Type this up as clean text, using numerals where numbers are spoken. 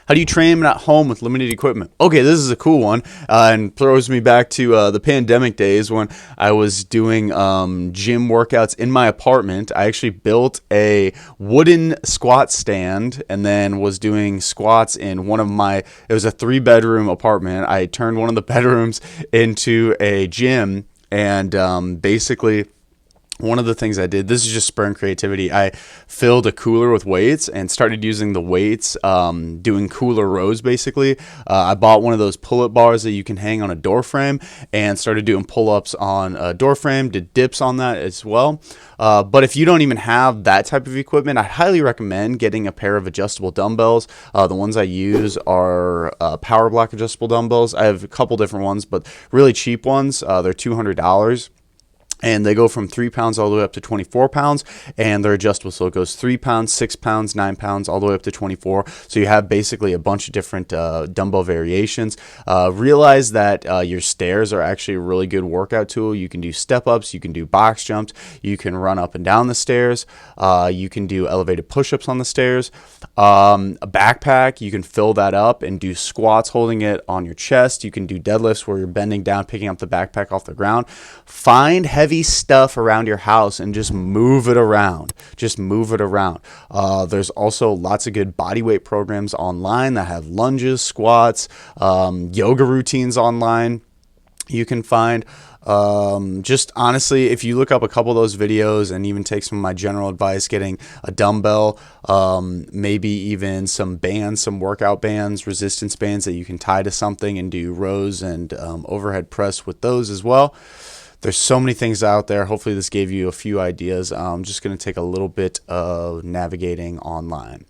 How do you train at home with limited equipment? Okay, this is a cool one, and throws me back to the pandemic days when I was doing gym workouts in my apartment. I actually built a wooden squat stand and then was doing squats in one of my, it was a 3-bedroom apartment. I turned one of the bedrooms into a gym, and basically one of the things I did, this is just spur and creativity. I filled a cooler with weights and started using the weights, doing cooler rows basically. I bought one of those pull-up bars that you can hang on a door frame and started doing pull-ups on a door frame, did dips on that as well. But if you don't even have that type of equipment, I highly recommend getting a pair of adjustable dumbbells. The ones I use are Power Block adjustable dumbbells. I have a couple different ones, but really cheap ones. They're $200. And they go from 3 pounds all the way up to 24 pounds, and they're adjustable. So it goes 3 pounds, 6 pounds, 9 pounds, all the way up to 24. So you have basically a bunch of different dumbbell variations. Realize that your stairs are actually a really good workout tool. You can do step ups, you can do box jumps, you can run up and down the stairs, you can do elevated push ups on the stairs. A backpack, you can fill that up and do squats holding it on your chest. You can do deadlifts where you're bending down, picking up the backpack off the ground. Find heavy stuff around your house and just move it around. Just move it around. There's also lots of good body weight programs online that have lunges, squats, yoga routines online you can find. Just honestly, if you look up a couple of those videos and even take some of my general advice, getting a dumbbell, maybe even some bands, some workout bands, resistance bands that you can tie to something and do rows and overhead press with those as well. There's so many things out there. Hopefully this gave you a few ideas. I'm just going to take a little bit of navigating online.